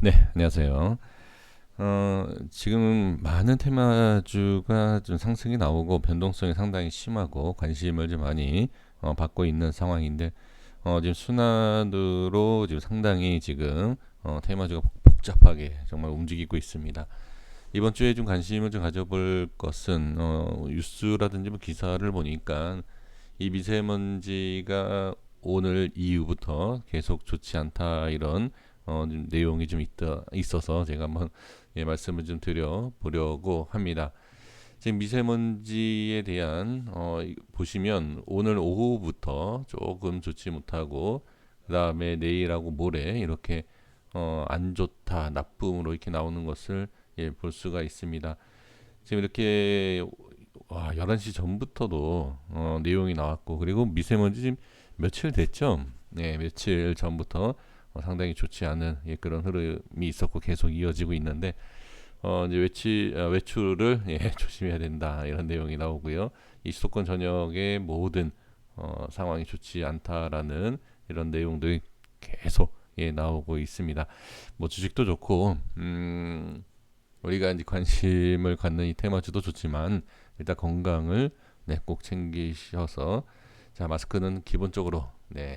네, 안녕하세요. 지금 많은 테마주가 좀 상승이 나오고 변동성이 상당히 심하고 관심을 좀 많이 받고 있는 상황인데 지금 순환으로 지금 상당히 지금 테마주가 복잡하게 정말 움직이고 있습니다. 이번 주에 좀 관심을 좀 가져볼 것은 뉴스라든지 뭐 기사를 보니까 이 미세먼지가 오늘 이후부터 계속 좋지 않다 이런 좀 내용이 좀 있어서 제가 한번 말씀을 좀 드려 보려고 합니다. 지금 미세먼지에 대한 보시면 오늘 오후부터 조금 좋지 못하고 그 다음에 내일하고 모레 이렇게 안 좋다 나쁨으로 이렇게 나오는 것을 볼 수가 있습니다. 지금 이렇게 11시 전부터도 내용이 나왔고 그리고 미세먼지 지금 며칠 됐죠. 네, 며칠 전부터 상당히 좋지 않은 그런 흐름이 있었고 계속 이어지고 있는데 이제 외출을 조심해야 된다 이런 내용이 나오고요. 이 수도권 전역의 모든 상황이 좋지 않다라는 이런 내용들이 계속 나오고 있습니다. 뭐 주식도 좋고 우리가 이제 관심을 갖는 이 테마주도 좋지만 일단 건강을 꼭 챙기셔서 자 마스크는 기본적으로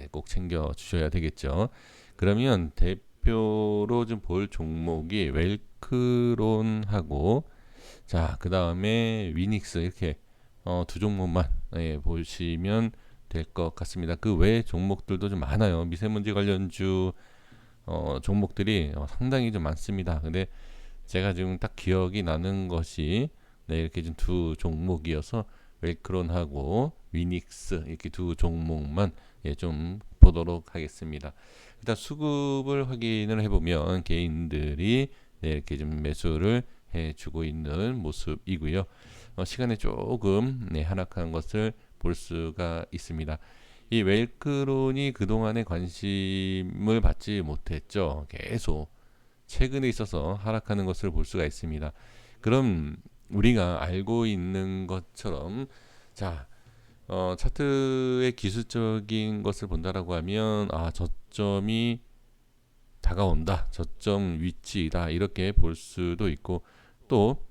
꼭 챙겨 주셔야 되겠죠. 그러면 대표로 좀 볼 종목이 웰크론하고 자 그 다음에 위닉스 이렇게 두 종목만 보시면 될 것 같습니다. 그 외 종목들도 좀 많아요. 미세먼지 관련주 종목들이 상당히 좀 많습니다. 근데 제가 지금 딱 기억이 나는 것이 이렇게 좀 두 종목이어서 웰크론하고 위닉스 이렇게 두 종목만 좀 보도록 하겠습니다. 일단 수급을 확인을 해보면 개인들이 이렇게 좀 매수를 해주고 있는 모습이고요. 시간에 조금 하락한 것을 볼 수가 있습니다. 이 웰크론이 그동안에 관심을 받지 못했죠. 계속 최근에 있어서 하락하는 것을 볼 수가 있습니다. 그럼 우리가 알고 있는 것처럼 자 차트의 기술적인 것을 본다라고 하면 저점이 다가온다, 저점 위치다 이렇게 볼 수도 있고 또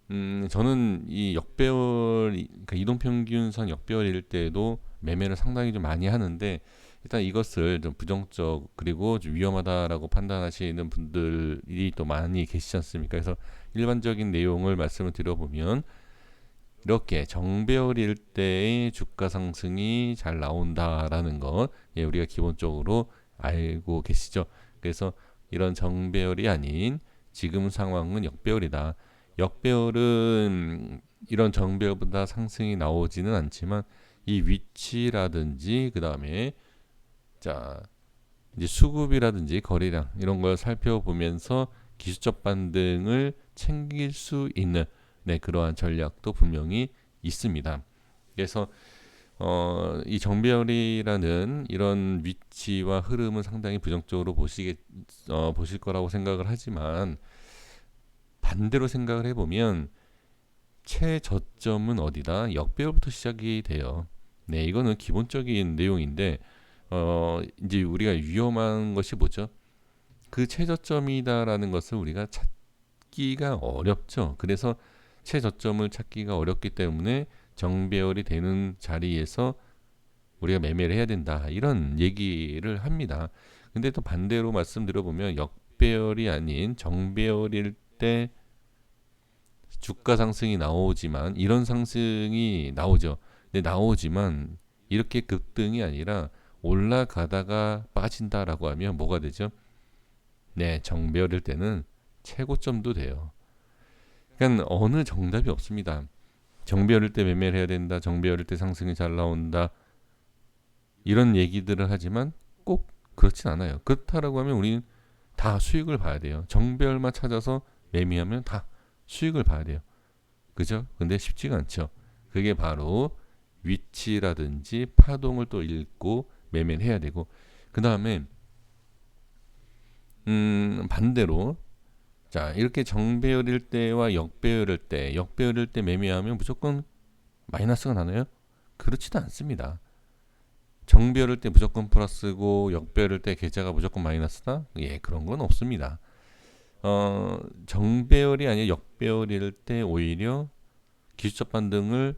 저는 이 역배열 그러니까 이동평균선 역배열일 때도 매매를 상당히 좀 많이 하는데 일단 이것을 좀 부정적 그리고 좀 위험하다라고 판단하시는 분들이 또 많이 계시지 않습니까? 그래서 일반적인 내용을 말씀을 드려보면 이렇게 정배열일 때의 주가 상승이 잘 나온다라는 것 우리가 기본적으로 알고 계시죠. 그래서 이런 정배열이 아닌 지금 상황은 역배열이다. 역배열은 이런 정배열보다 상승이 나오지는 않지만 이 위치라든지 그 다음에 자 이제 수급이라든지 거래량 이런 걸 살펴보면서 기술적 반등을 챙길 수 있는 그러한 전략도 분명히 있습니다. 그래서 이 정배열이라는 이런 위치와 흐름은 상당히 부정적으로 보실 거라고 생각을 하지만 반대로 생각을 해보면 최저점은 어디다? 역배열부터 시작이 돼요. 네, 이거는 기본적인 내용인데 이제 우리가 위험한 것이 뭐죠? 그 최저점이다라는 것을 우리가 찾기가 어렵죠. 그래서 최저점을 찾기가 어렵기 때문에 정배열이 되는 자리에서 우리가 매매를 해야 된다. 이런 얘기를 합니다. 근데 또 반대로 말씀드려보면 역배열이 아닌 정배열일 때 주가 상승이 나오지만 이런 상승이 나오죠. 근데 나오지만 이렇게 급등이 아니라 올라가다가 빠진다라고 하면 뭐가 되죠? 네, 정배열일 때는 최고점도 돼요. 그러니까 어느 정답이 없습니다. 정배열일 때 매매를 해야 된다. 정배열일 때 상승이 잘 나온다. 이런 얘기들을 하지만 꼭 그렇진 않아요. 그렇다라고 하면 우리는 다 수익을 봐야 돼요. 정배열만 찾아서 매매하면 다 수익을 봐야 돼요. 그죠? 근데 쉽지가 않죠. 그게 바로 위치라든지 파동을 또 읽고 매매를 해야 되고 그 다음에 반대로 자 이렇게 정배열일 때와 역배열일 때 매매하면 무조건 마이너스가 나나요? 그렇지도 않습니다. 정배열일 때 무조건 플러스고 역배열일 때 계좌가 무조건 마이너스다? 예, 그런 건 없습니다. 정배열이 아니라 역배열일 때 오히려 기술적 반등을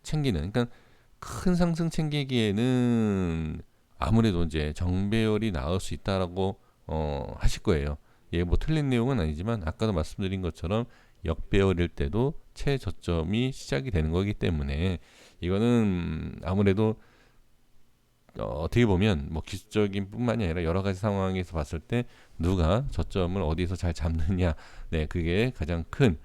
챙기는, 그러니까 큰 상승 챙기기에는 아무래도 이제 정배열이 나을 수 있다라고 하실 거예요. 예, 뭐 틀린 내용은 아니지만 아까도 말씀드린 것처럼 역배열일 때도 최저점이 시작이 되는 거기 때문에 이거는 아무래도 어떻게 보면 뭐 기술적인 뿐만이 아니라 여러 가지 상황에서 봤을 때 누가 저점을 어디서 잘 잡느냐, 네, 그게 가장 큰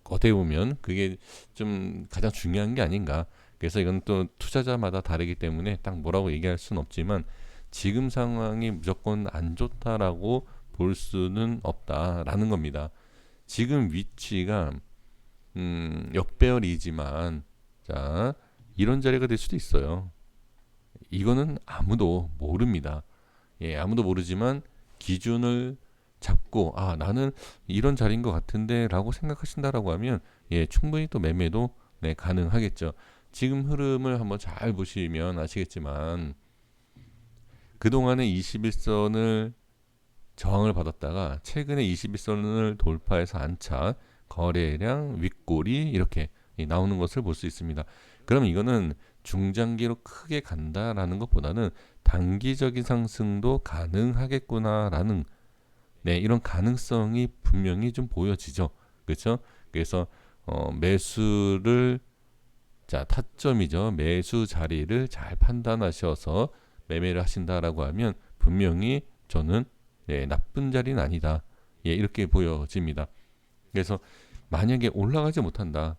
어떻게 보면 그게 좀 가장 중요한 게 아닌가. 그래서 이건 또 투자자마다 다르기 때문에 딱 뭐라고 얘기할 수는 없지만 지금 상황이 무조건 안 좋다라고 볼 수는 없다라는 겁니다. 지금 위치가 역배열이지만 자, 이런 자리가 될 수도 있어요. 이거는 아무도 모릅니다. 예, 아무도 모르지만 기준을 잡고 아 나는 이런 자리인 것 같은데라고 생각하신다라고 하면 예 충분히 또 매매도 네, 가능하겠죠. 지금 흐름을 한번 잘 보시면 아시겠지만 그동안에 21선을 저항을 받았다가 최근에 21선을 돌파해서 안착 거래량 윗골이 이렇게 나오는 것을 볼 수 있습니다. 그럼 이거는 중장기로 크게 간다라는 것보다는 단기적인 상승도 가능하겠구나라는 네, 이런 가능성이 분명히 좀 보여지죠. 그렇죠? 그래서 매수를 자, 타점이죠. 매수 자리를 잘 판단하셔서 매매를 하신다라고 하면 분명히 저는 예, 나쁜 자리는 아니다. 예, 이렇게 보여집니다. 그래서 만약에 올라가지 못한다.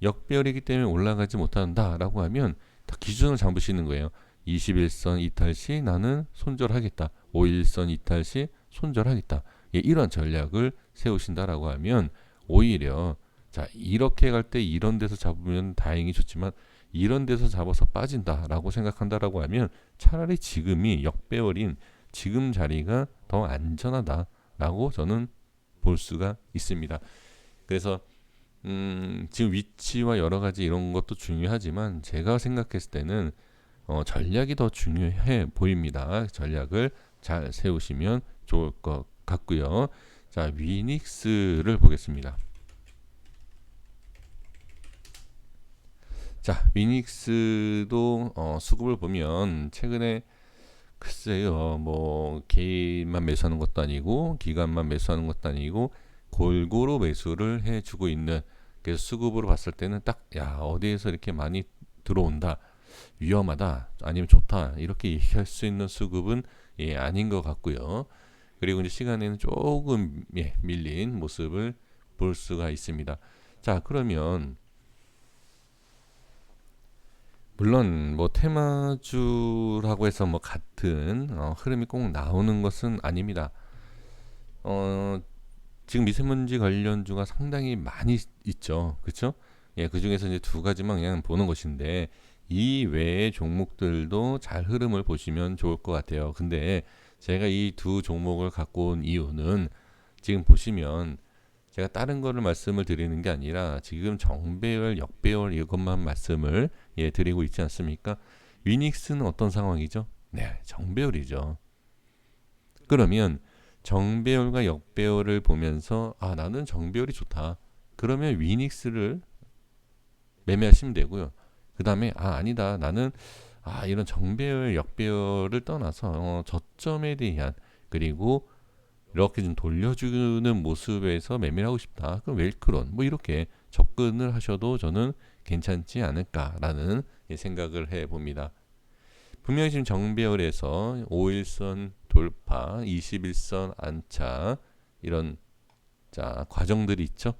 역배열이기 때문에 올라가지 못한다라고 하면 다 기준을 잡으시는 거예요. 21선 이탈 시 나는 손절하겠다. 51선 이탈 시 손절하겠다. 예, 이런 전략을 세우신다라고 하면 오히려 자 이렇게 갈 때 이런 데서 잡으면 다행히 좋지만 이런 데서 잡아서 빠진다라고 생각한다라고 하면 차라리 지금이 역배열인 지금 자리가 더 안전하다라고 저는 볼 수가 있습니다. 그래서 지금 위치와 여러 가지 이런 것도 중요하지만 제가 생각했을 때는 전략이 더 중요해 보입니다. 전략을 잘 세우시면 좋을 것 같고요. 자, 위닉스를 보겠습니다. 자, 위닉스도 수급을 보면 최근에 글쎄요, 뭐 개인만 매수하는 것도 아니고 기관만 매수하는 것도 아니고 골고루 매수를 해주고 있는 그래서 수급으로 봤을 때는 딱 야 어디에서 이렇게 많이 들어온다 위험하다 아니면 좋다 이렇게 얘기할 수 있는 수급은 예, 아닌 것 같고요. 그리고 이제 시간에는 조금 예, 밀린 모습을 볼 수가 있습니다. 자 그러면 물론 뭐 테마주라고 해서 뭐 같은 흐름이 꼭 나오는 것은 아닙니다. 어, 지금 미세먼지 관련주가 상당히 많이 있죠. 그렇죠? 예, 그 중에서 이제 두 가지만 그냥 보는 것인데 이 외의 종목들도 잘 흐름을 보시면 좋을 것 같아요. 근데 제가 이 두 종목을 갖고 온 이유는 지금 보시면 제가 다른 거를 말씀을 드리는 게 아니라 지금 정배열, 역배열 이것만 말씀을 예, 드리고 있지 않습니까? 위닉스는 어떤 상황이죠? 네, 정배열이죠. 그러면 정배열과 역배열을 보면서 아 나는 정배열이 좋다. 그러면 위닉스를 매매하시면 되고요. 그 다음에 아 아니다 나는 아 이런 정배열, 역배열을 떠나서 저점에 대한 그리고 이렇게 좀 돌려주는 모습에서 매매를 하고 싶다. 그럼 웰크론 뭐 이렇게 접근을 하셔도 저는 괜찮지 않을까라는 생각을 해봅니다. 분명히 지금 정배열에서 5일선 돌파, 21선 안착 이런 자 과정들이 있죠.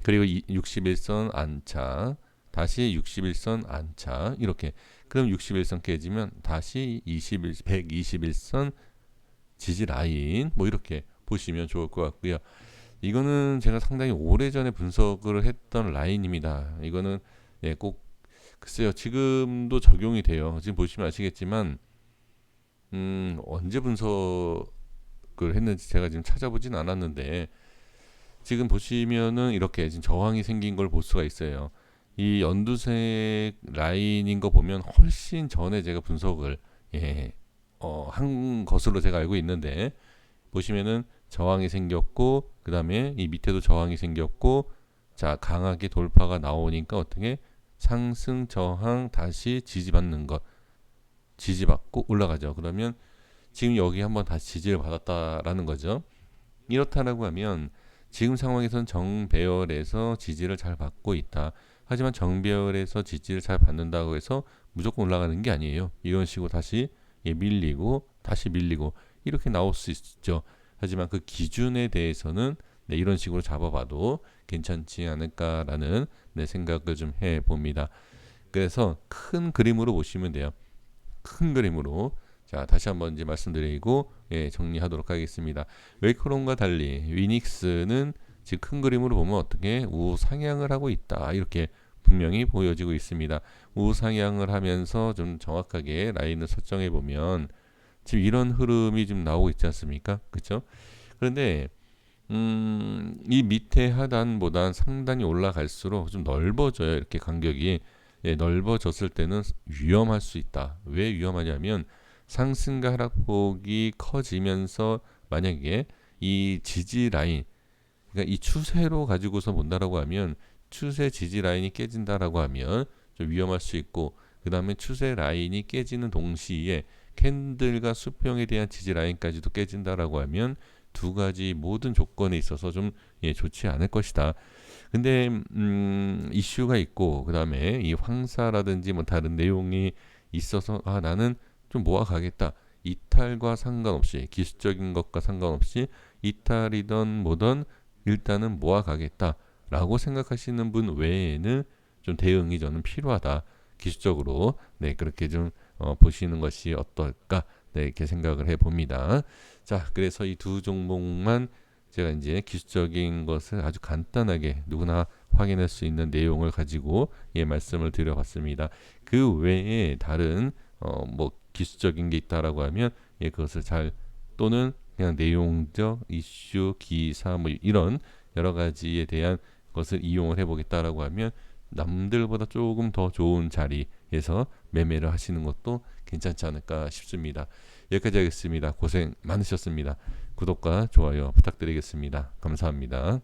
그리고 61선 안착, 다시 61선 안착 이렇게. 그럼 61선 깨지면 다시 121선 지지 라인 뭐 이렇게 보시면 좋을 것 같고요. 이거는 제가 상당히 오래전에 분석을 했던 라인입니다. 이거는 예, 꼭 글쎄요. 지금도 적용이 돼요. 지금 보시면 아시겠지만 언제 분석을 했는지 제가 지금 찾아보진 않았는데 지금 보시면은 이렇게 지금 저항이 생긴 걸 볼 수가 있어요. 이 연두색 라인인 거 보면 훨씬 전에 제가 분석을 한 것으로 제가 알고 있는데, 보시면은 저항이 생겼고 그 다음에 이 밑에도 저항이 생겼고, 자 강하게 돌파가 나오니까 어떻게 상승 저항 다시 지지받는 것, 지지받고 올라가죠. 그러면 지금 여기 한번 다시 지지를 받았다라는 거죠. 이렇다라고 하면 지금 상황에선 정배열에서 지지를 잘 받고 있다. 하지만 정배열에서 지지를 잘 받는다고 해서 무조건 올라가는 게 아니에요. 이런 식으로 다시 밀리고 다시 밀리고 이렇게 나올 수 있죠. 하지만 그 기준에 대해서는 이런 식으로 잡아봐도 괜찮지 않을까라는 생각을 좀 해봅니다. 그래서 큰 그림으로 보시면 돼요. 큰 그림으로. 자, 다시 한번 이제 말씀드리고 정리하도록 하겠습니다. 웨이크론과 달리 위닉스는 지금 큰 그림으로 보면 어떻게 우상향을 하고 있다, 이렇게 분명히 보여지고 있습니다. 우상향을 하면서 좀 정확하게 라인을 설정해 보면 지금 이런 흐름이 좀 나오고 있지 않습니까? 그렇죠? 그런데 이 밑에 하단보단 상단이 올라갈수록 좀 넓어져요. 이렇게 간격이 넓어졌을 때는 위험할 수 있다. 왜 위험하냐면 상승과 하락폭이 커지면서 만약에 이 지지 라인, 그러니까 이 추세로 가지고서 본다라고 하면 추세 지지 라인이 깨진다라고 하면 좀 위험할 수 있고, 그 다음에 추세 라인이 깨지는 동시에 캔들과 수평에 대한 지지 라인까지도 깨진다라고 하면 두 가지 모든 조건에 있어서 좀 좋지 않을 것이다. 근데 이슈가 있고 그 다음에 이 황사라든지 뭐 다른 내용이 있어서 나는 좀 모아가겠다. 이탈과 상관없이, 기술적인 것과 상관없이 이탈이든 뭐든 일단은 모아가겠다 라고 생각하시는 분 외에는 좀 대응이 저는 필요하다. 기술적으로 그렇게 좀 보시는 것이 어떨까, 이렇게 생각을 해봅니다. 자, 그래서 이 두 종목만 제가 이제 기술적인 것을 아주 간단하게 누구나 확인할 수 있는 내용을 가지고 말씀을 드려봤습니다. 그 외에 다른 뭐 기술적인 게 있다라고 하면 그것을 잘, 또는 그냥 내용적 이슈 기사 뭐 이런 여러 가지에 대한 것을 이용을 해보겠다라고 하면 남들보다 조금 더 좋은 자리에서 매매를 하시는 것도 괜찮지 않을까 싶습니다. 여기까지 하겠습니다. 고생 많으셨습니다. 구독과 좋아요 부탁드리겠습니다. 감사합니다.